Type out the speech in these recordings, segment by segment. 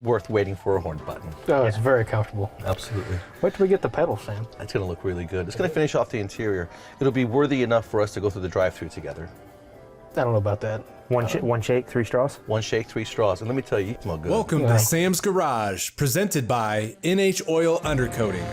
worth waiting for a horn button. Oh, it's very comfortable. Absolutely. Wait till we get the pedals, Sam. It's going to look really good. It's going to finish off the interior. It'll be worthy enough for us to go through the drive-thru together. I don't know about that. One shake, 3 straws? One shake, 3 straws. And let me tell you, you smell good. Welcome to Sam's Garage, presented by NH Oil Undercoating.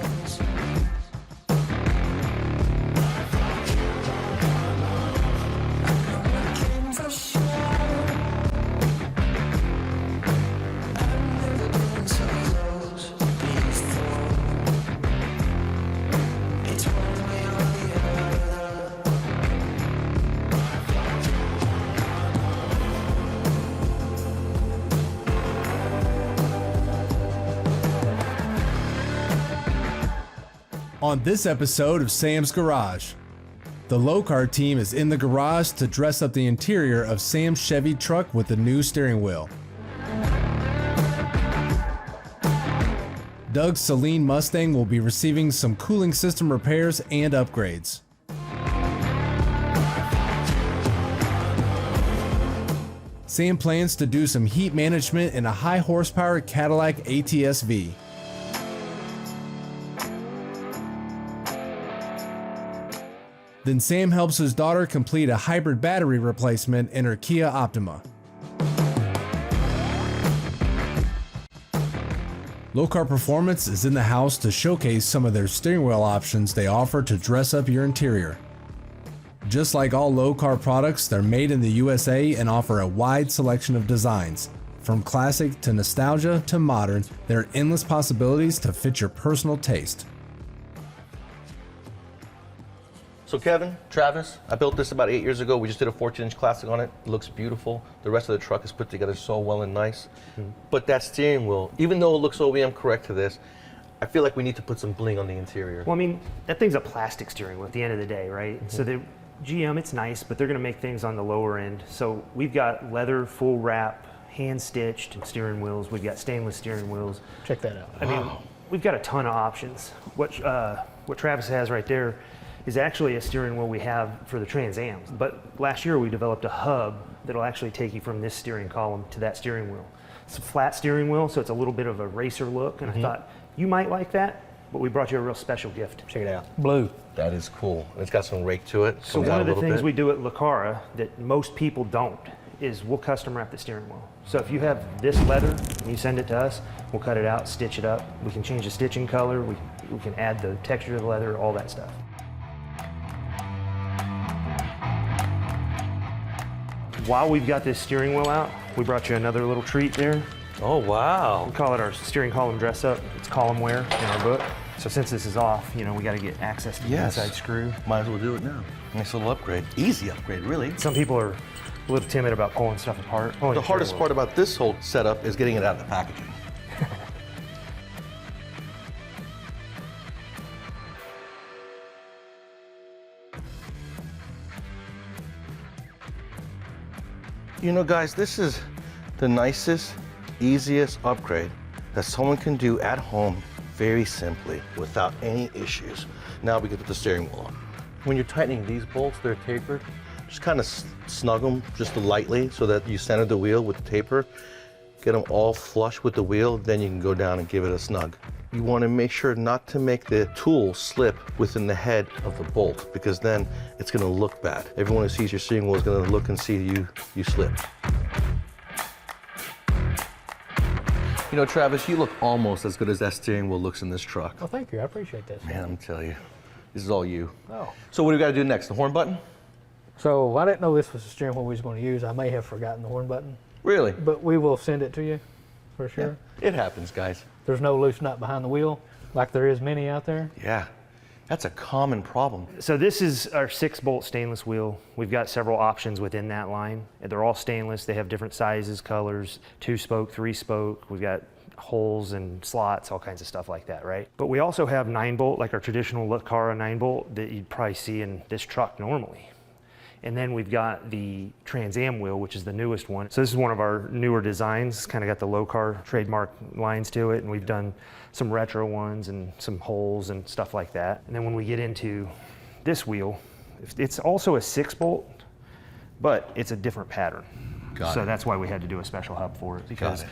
On this episode of Sam's Garage, the Lokar team is in the garage to dress up the interior of Sam's Chevy truck with the new steering wheel. Doug's Saleen Mustang will be receiving some cooling system repairs and upgrades. Sam plans to do some heat management in a high horsepower Cadillac ATSV. Then Sam helps his daughter complete a hybrid battery replacement in her Kia Optima. Lokar Performance is in the house to showcase some of their steering wheel options they offer to dress up your interior. Just like all Lokar products, they're made in the USA and offer a wide selection of designs. From classic to nostalgia to modern, there are endless possibilities to fit your personal taste. So Kevin, Travis, I built this about 8 years ago. We just did a 14-inch classic on it. It looks beautiful. The rest of the truck is put together so well and nice. But that steering wheel, even though it looks OEM correct to this, I feel like we need to put some bling on the interior. Well, I mean, that thing's a plastic steering wheel at the end of the day, right? So the GM, it's nice, but they're gonna make things on the lower end. So we've got leather, full wrap, hand-stitched steering wheels. We've got stainless steering wheels. Check that out. I mean, we've got a ton of options. What Travis has right there is actually a steering wheel we have for the Trans Ams. But last year we developed a hub that'll actually take you from this steering column to that steering wheel. It's a flat steering wheel, so it's a little bit of a racer look, and I thought you might like that, but we brought you a real special gift. Check it out. Blue. That is cool. It's got some rake to it. So one of the things we do at LeCarra that most people don't is we'll custom wrap the steering wheel. So if you have this leather and you send it to us, we'll cut it out, stitch it up. We can change the stitching color, we can add the texture of the leather, all that stuff. While we've got this steering wheel out, we brought you another little treat there. Oh, wow. We call it our steering column dress up. It's column wear in our book. So since this is off, you know, we got to get access to the inside screw. Might as well do it now. Nice little upgrade. Easy upgrade, really. Some people are a little timid about pulling stuff apart. The hardest part about this whole setup is getting it out of the packaging. You know, guys, this is the nicest, easiest upgrade that someone can do at home very simply without any issues. Now we get to the steering wheel on. When you're tightening these bolts, they're tapered. Just kind of snug them just lightly so that you center the wheel with the taper. Get them all flush with the wheel, then you can go down and give it a snug. You want to make sure not to make the tool slip within the head of the bolt, because then it's going to look bad. Everyone who sees your steering wheel is going to look and see you slip. You know, Travis, you look almost as good as that steering wheel looks in this truck. Well, thank you. I appreciate that. Man, I'm telling you, this is all you. Oh. So what do we got to do next? The horn button? So I didn't know this was the steering wheel we was going to use. I may have forgotten the horn button. Really? But we will send it to you, for sure. Yeah, it happens, guys. There's no loose nut behind the wheel, like there is many out there. Yeah, that's a common problem. So this is our 6-bolt stainless wheel. We've got several options within that line. They're all stainless. They have different sizes, colors, 2-spoke, 3-spoke. We've got holes and slots, all kinds of stuff like that, right? But we also have 9-bolt, like our traditional LeCarra 9-bolt that you'd probably see in this truck normally. And then we've got the Trans Am wheel, which is the newest one. So this is one of our newer designs, kind of got the Lokar trademark lines to it, and we've done some retro ones and some holes and stuff like that. And then when we get into this wheel, it's also a 6-bolt, but it's a different pattern. So that's why we had to do a special hub for it, because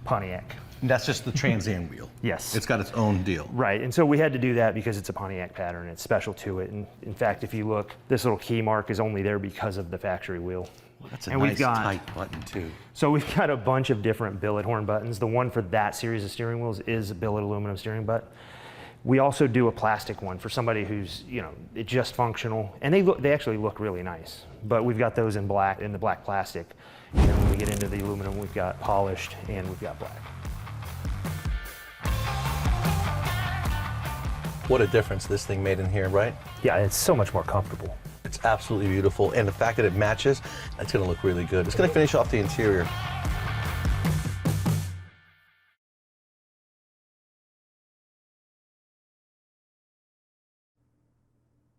Pontiac. And that's just the Trans Am wheel. Yes. It's got its own deal. Right, and so we had to do that because it's a Pontiac pattern. It's special to it. And in fact, if you look, this little key mark is only there because of the factory wheel. Well, that's a And nice we've got- tight button too. So we've got a bunch of different billet horn buttons. The one for that series of steering wheels is a billet aluminum steering butt. We also do a plastic one for somebody who's, it's just functional, and they actually look really nice. But we've got those in black, in the black plastic. And then when we get into the aluminum, we've got polished and we've got black. What a difference this thing made in here, right? Yeah, it's so much more comfortable. It's absolutely beautiful. And the fact that it matches, that's gonna look really good. It's gonna finish off the interior.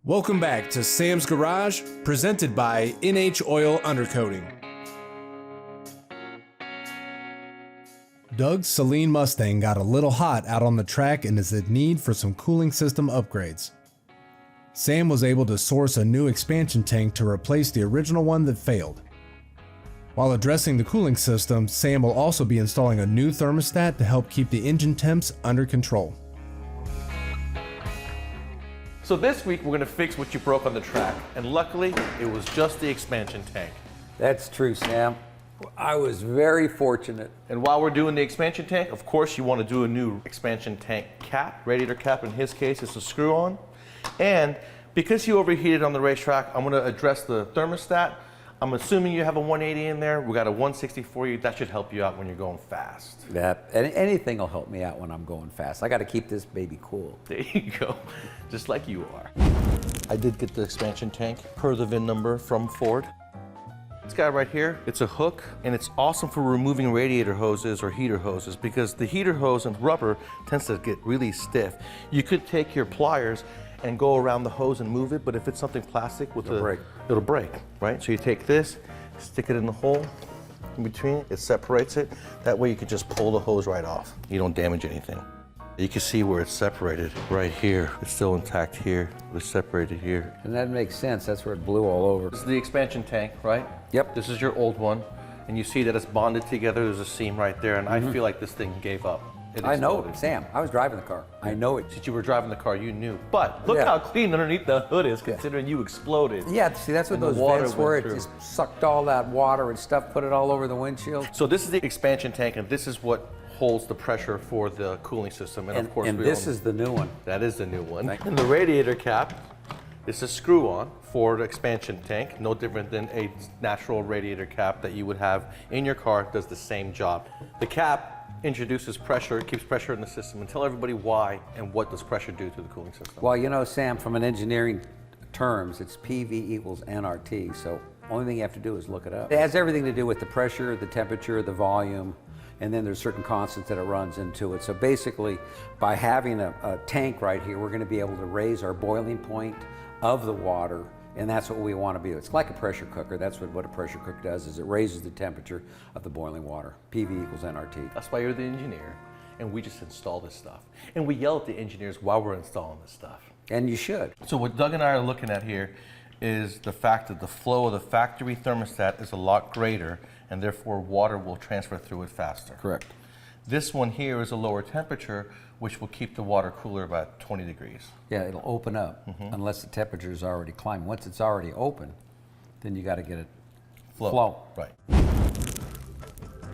Welcome back to Sam's Garage, presented by NH Oil Undercoating. Doug's Saleen Mustang got a little hot out on the track and is in need for some cooling system upgrades. Sam was able to source a new expansion tank to replace the original one that failed. While addressing the cooling system, Sam will also be installing a new thermostat to help keep the engine temps under control. So this week, we're gonna fix what you broke on the track. And luckily, it was just the expansion tank. That's true, Sam. I was very fortunate. And while we're doing the expansion tank, of course, you wanna do a new expansion tank cap, radiator cap. In his case, it's a screw-on. And because he overheated on the racetrack, I'm gonna address the thermostat. I'm assuming you have a 180 in there. We got a 160 for you. That should help you out when you're going fast. Anything will help me out when I'm going fast. I got to keep this baby cool. There you go, just like you are. I did get the expansion tank per the VIN number from Ford. This guy right here, it's a hook, and it's awesome for removing radiator hoses or heater hoses because the heater hose and rubber tends to get really stiff. You could take your pliers and go around the hose and move it, but if it's something plastic with it'll break, right? So you take this, stick it in the hole in between, it separates it. That way you can just pull the hose right off. You don't damage anything. You can see where it's separated right here. It's still intact here, it's separated here. And that makes sense. That's where it blew all over. This is the expansion tank, right? Yep. This is your old one, and you see that it's bonded together. There's a seam right there, and I feel like this thing gave up. It I know exploded. it, Sam. I was driving the car. I know it. Since you were driving the car, you knew. But look Yeah. how clean underneath the hood is, considering you exploded. Yeah, see, that's what And the those water vents went were. It through. just sucked all that water and stuff, put it all over the windshield. So this is the expansion tank, and this is what holds the pressure for the cooling system. And of course, and we this all- is the new one. that is the new one. Thank you. And the radiator cap is a screw-on for the expansion tank, no different than a natural radiator cap that you would have in your car. It does the same job. The cap introduces pressure, keeps pressure in the system, and tell everybody why and what does pressure do to the cooling system. Well, Sam, from an engineering terms, it's PV equals NRT. So only thing you have to do is look it up. It has everything to do with the pressure, the temperature, the volume, and then there's certain constants that it runs into it. So basically, by having a tank right here, we're going to be able to raise our boiling point of the water, and that's what we want to be. It's like a pressure cooker. That's what a pressure cooker does, is it raises the temperature of the boiling water. PV equals NRT. That's why you're the engineer, and we just install this stuff. And we yell at the engineers while we're installing this stuff. And you should. So what Doug and I are looking at here is the fact that the flow of the factory thermostat is a lot greater, and therefore water will transfer through it faster. Correct. This one here is a lower temperature, which will keep the water cooler about 20 degrees. Yeah, it'll open up unless the temperature is already climbing. Once it's already open, then you got to get it flow. Right.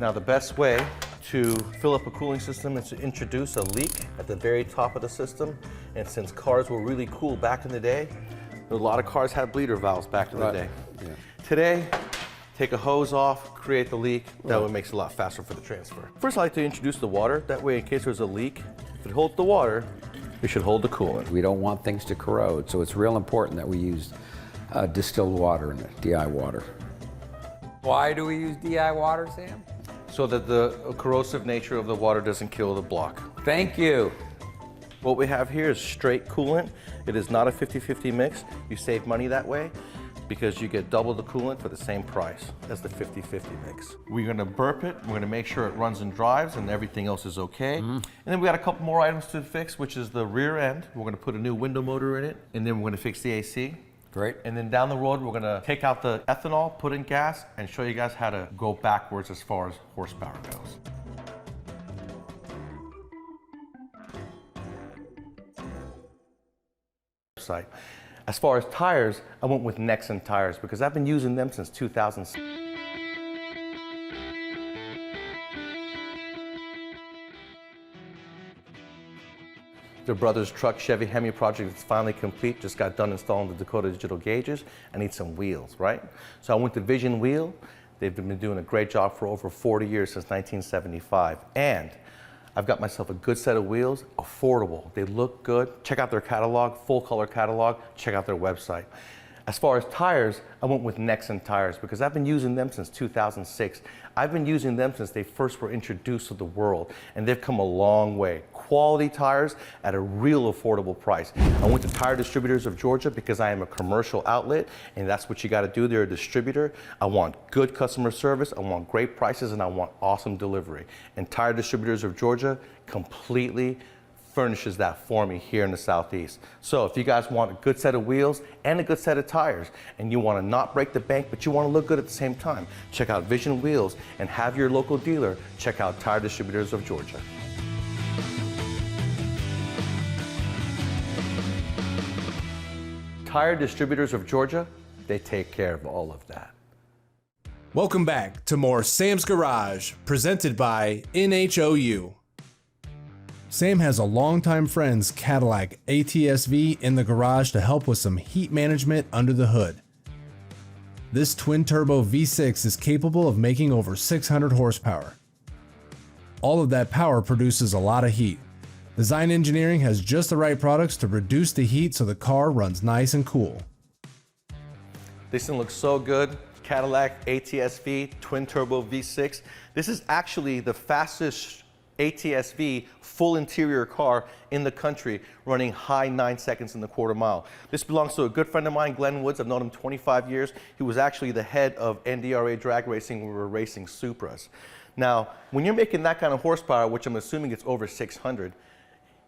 Now the best way to fill up a cooling system is to introduce a leak at the very top of the system. And since cars were really cool back in the day, a lot of cars had bleeder valves back in the day. Yeah. Today, take a hose off, create the leak. That way makes it a lot faster for the transfer. First, I like to introduce the water. That way, in case there's a leak, if it holds the water, it should hold the coolant. We don't want things to corrode, so it's real important that we use distilled water and DI water. Why do we use DI water, Sam? So that the corrosive nature of the water doesn't kill the block. Thank you. What we have here is straight coolant. It is not a 50-50 mix. You save money that way because you get double the coolant for the same price as the 50-50 mix. We're gonna burp it. We're gonna make sure it runs and drives and everything else is okay. And then we got a couple more items to fix, which is the rear end. We're gonna put a new window motor in it, and then we're gonna fix the AC. Great. And then down the road, we're gonna take out the ethanol, put in gas, and show you guys how to go backwards as far as horsepower goes. website. As far as tires, I went with Nexen tires because I've been using them since 2006. The Brothers Truck Chevy Hemi project is finally complete. Just got done installing the Dakota digital gauges. I need some wheels, right? So I went to Vision Wheel. They've been doing a great job for over 40 years, since 1975. And I've got myself a good set of wheels, affordable. They look good. Check out their catalog, full color catalog. Check out their website. As far as tires, I went with Nexen tires because I've been using them since 2006. I've been using them since they first were introduced to the world, and they've come a long way. Quality tires at a real affordable price. I went to Tire Distributors of Georgia because I am a commercial outlet, and that's what you got to do. They're a distributor. I want good customer service, I want great prices, and I want awesome delivery. And Tire Distributors of Georgia completely furnishes that for me here in the Southeast. So if you guys want a good set of wheels and a good set of tires, and you want to not break the bank, but you want to look good at the same time, check out Vision Wheels and have your local dealer check out Tire Distributors of Georgia. Tire Distributors of Georgia, they take care of all of that. Welcome back to more Sam's Garage, presented by NHOU. Sam has a longtime friend's Cadillac ATSV in the garage to help with some heat management under the hood. This twin-turbo V6 is capable of making over 600 horsepower. All of that power produces a lot of heat. Design Engineering has just the right products to reduce the heat so the car runs nice and cool. This thing looks so good. Cadillac ATSV twin-turbo V6. This is actually the fastest ATSV full interior car in the country, running high 9 seconds in the quarter mile. This belongs to a good friend of mine, Glenn Woods. I've known him 25 years. He was actually the head of NDRA drag racing when we were racing Supras. Now, when you're making that kind of horsepower, which I'm assuming it's over 600,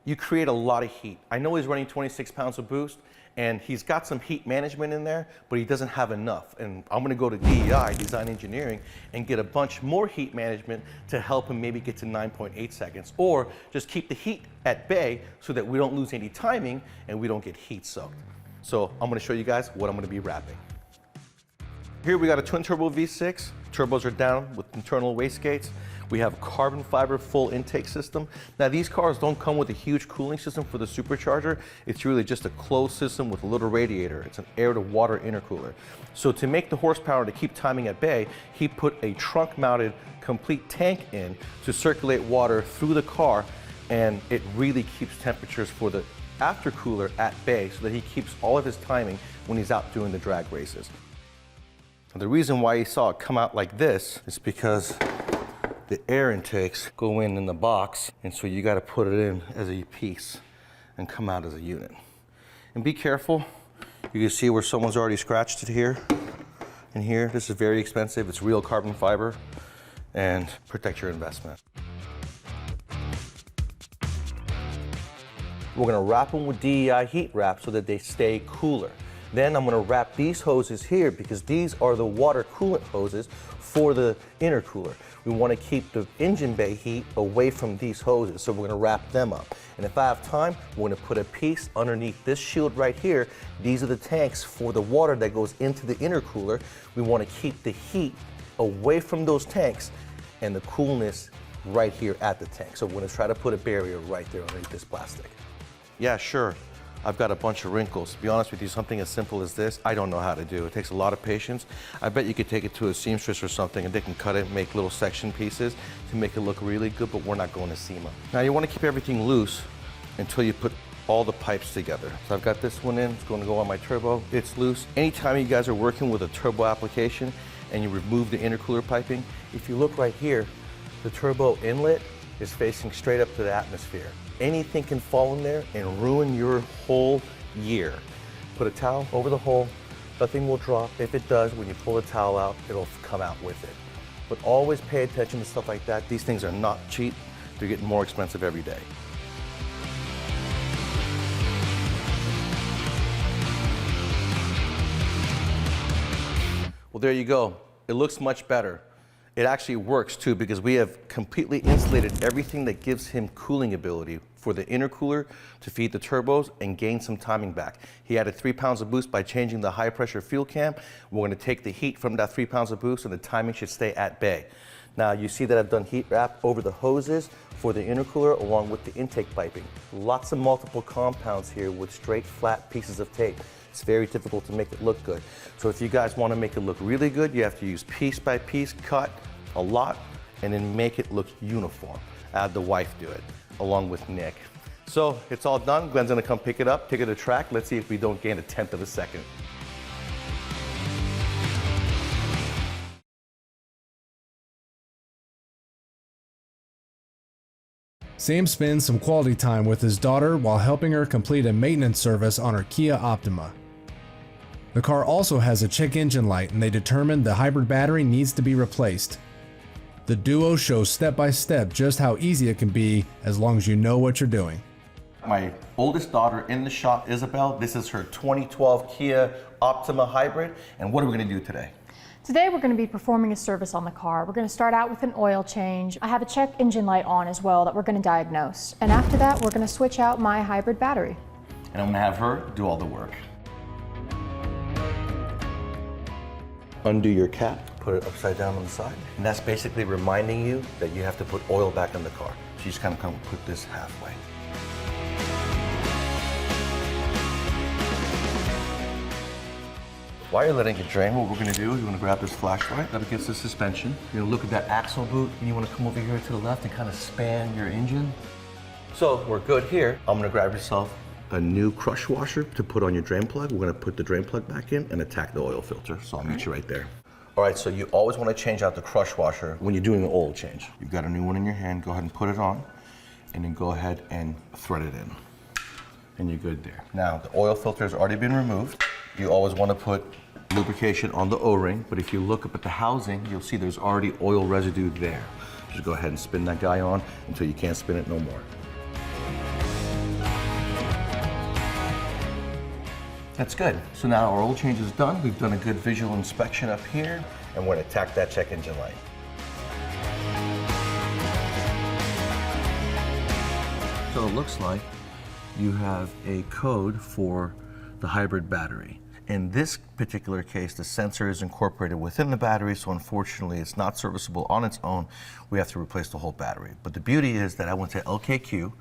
you create a lot of heat. I know he's running 26 pounds of boost, and he's got some heat management in there, but he doesn't have enough. And I'm gonna go to DEI, Design Engineering, and get a bunch more heat management to help him maybe get to 9.8 seconds, or just keep the heat at bay so that we don't lose any timing and we don't get heat soaked. So I'm gonna show you guys what I'm gonna be wrapping. Here we got a twin turbo V6. Turbos are down with internal wastegates. We have a carbon fiber full intake system. Now these cars don't come with a huge cooling system for the supercharger. It's really just a closed system with a little radiator. It's an air to water intercooler. So to make the horsepower to keep timing at bay, he put a trunk mounted complete tank in to circulate water through the car, and it really keeps temperatures for the aftercooler at bay so that he keeps all of his timing when he's out doing the drag races. And the reason why you saw it come out like this is because the air intakes go in the box, and so you got to put it in as a piece and come out as a unit. And be careful. You can see where someone's already scratched it here and here. This is very expensive. It's real carbon fiber, and protect your investment. We're going to wrap them with DEI heat wrap so that they stay cooler. Then I'm going to wrap these hoses here because these are the water coolant hoses for the intercooler. We want to keep the engine bay heat away from these hoses, so we're going to wrap them up. And if I have time, we're going to put a piece underneath this shield right here. These are the tanks for the water that goes into the intercooler. We want to keep the heat away from those tanks and the coolness right here at the tank. So we're going to try to put a barrier right there underneath this plastic. Yeah, sure. I've got a bunch of wrinkles. To be honest with you, something as simple as this, I don't know how to do. It takes a lot of patience. I bet you could take it to a seamstress or something and they can cut it and make little section pieces to make it look really good, but we're not going to SEMA. Now you want to keep everything loose until you put all the pipes together. So I've got this one in, it's going to go on my turbo. It's loose. Anytime you guys are working with a turbo application and you remove the intercooler piping, if you look right here, the turbo inlet is facing straight up to the atmosphere. Anything can fall in there and ruin your whole year. Put a towel over the hole, nothing will drop. If it does, when you pull the towel out, it'll come out with it. But always pay attention to stuff like that. These things are not cheap. They're getting more expensive every day. Well, there you go. It looks much better. It actually works too because we have completely insulated everything that gives him cooling ability for the intercooler to feed the turbos and gain some timing back. He added 3 pounds of boost by changing the high pressure fuel cam. We're going to take the heat from that 3 pounds of boost and the timing should stay at bay. Now you see that I've done heat wrap over the hoses for the intercooler along with the intake piping. Lots of multiple compounds here with straight flat pieces of tape. It's very difficult to make it look good. So if you guys want to make it look really good, you have to use piece by piece, cut a lot, and then make it look uniform. I had the wife do it, along with Nick. So it's all done. Glenn's gonna come pick it up, take it to track. Let's see if we don't gain 1/10 of a second. Sam spends some quality time with his daughter while helping her complete a maintenance service on her Kia Optima. The car also has a check engine light, and they determined the hybrid battery needs to be replaced. The duo shows step by step just how easy it can be as long as you know what you're doing. My oldest daughter in the shop, Isabelle, this is her 2012 Kia Optima Hybrid. And what are we gonna do today? Today we're going to be performing a service on the car. We're going to start out with an oil change. I have a check engine light on as well that we're going to diagnose. And after that, we're going to switch out my hybrid battery. And I'm gonna have her do all the work. Undo your cap, put it upside down on the side. And that's basically reminding you that you have to put oil back in the car. So you just kind of come put this halfway. While you're letting it drain, what we're gonna do is we're gonna grab this flashlight up against the suspension. You're gonna look at that axle boot, and you wanna come over here to the left and kind of span your engine. So we're good here. I'm gonna grab yourself a new crush washer to put on your drain plug. We're gonna put the drain plug back in and attack the oil filter. So I'll meet you right there. All right, so you always wanna change out the crush washer when you're doing the oil change. You've got a new one in your hand, go ahead and put it on, and then go ahead and thread it in. And you're good there. Now, the oil filter has already been removed. You always wanna put lubrication on the O-ring, but if you look up at the housing, you'll see there's already oil residue there. Just go ahead and spin that guy on until you can't spin it no more. That's good. So now our oil change is done. We've done a good visual inspection up here, and we're gonna attack that check engine light. So it looks like you have a code for the hybrid battery. In this particular case, the sensor is incorporated within the battery, so unfortunately it's not serviceable on its own. We have to replace the whole battery. But the beauty is that I went to LKQ.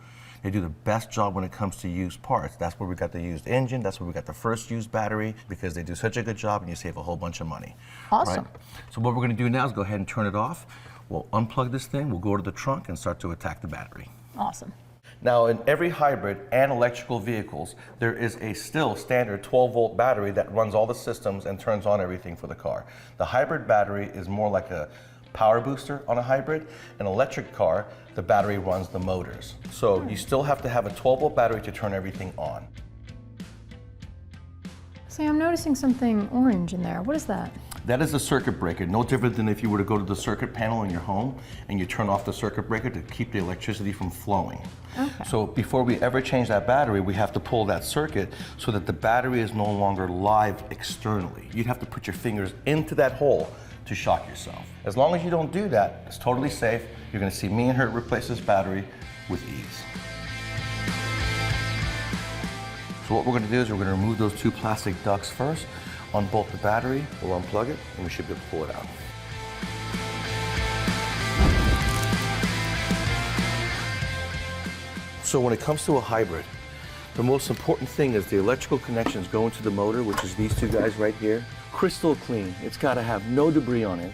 They do the best job when it comes to used parts. That's where we got the used engine, that's where we got the first used battery, because they do such a good job and you save a whole bunch of money. Awesome. Right? So what we're gonna do now is go ahead and turn it off. We'll unplug this thing, we'll go to the trunk and start to attack the battery. Awesome. Now, in every hybrid and electrical vehicles, there is a still standard 12-volt battery that runs all the systems and turns on everything for the car. The hybrid battery is more like a power booster on a hybrid. An electric car, the battery runs the motors. So you still have to have a 12-volt battery to turn everything on. See, I'm noticing something orange in there. What is that? That is a circuit breaker, no different than if you were to go to the circuit panel in your home and you turn off the circuit breaker to keep the electricity from flowing. Okay. So before we ever change that battery, we have to pull that circuit so that the battery is no longer live externally. You'd have to put your fingers into that hole to shock yourself. As long as you don't do that, it's totally safe. You're gonna see me and her replace this battery with ease. So what we're gonna do is we're gonna remove those two plastic ducts first. Unbolt the battery, we'll unplug it, and we should be able to pull it out. So when it comes to a hybrid, the most important thing is the electrical connections go into the motor, which is these two guys right here. Crystal clean, it's gotta have no debris on it.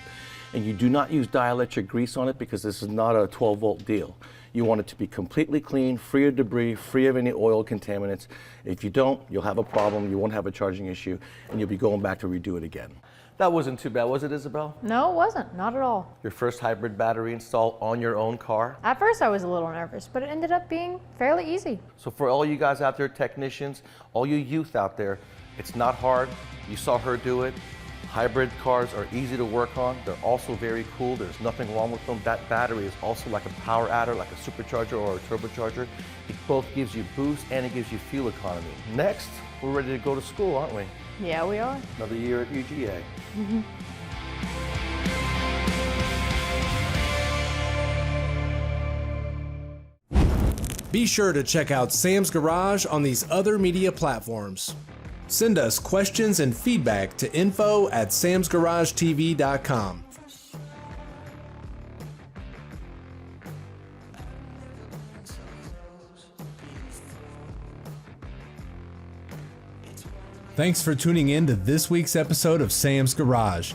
And you do not use dielectric grease on it because this is not a 12-volt deal. You want it to be completely clean, free of debris, free of any oil contaminants. If you don't, you'll have a problem, you won't have a charging issue, and you'll be going back to redo it again. That wasn't too bad, was it, Isabelle? No, it wasn't. Not at all. Your first hybrid battery install on your own car? At first I was a little nervous, but it ended up being fairly easy. So for all you guys out there, technicians, all you youth out there, it's not hard. You saw her do it. Hybrid cars are easy to work on. They're also very cool. There's nothing wrong with them. That battery is also like a power adder, like a supercharger or a turbocharger. It both gives you boost and it gives you fuel economy. Next, we're ready to go to school, aren't we? Yeah, we are. Another year at UGA. Be sure to check out Sam's Garage on these other media platforms. Send us questions and feedback to info@samsgaragetv.com. Thanks for tuning in to this week's episode of Sam's Garage.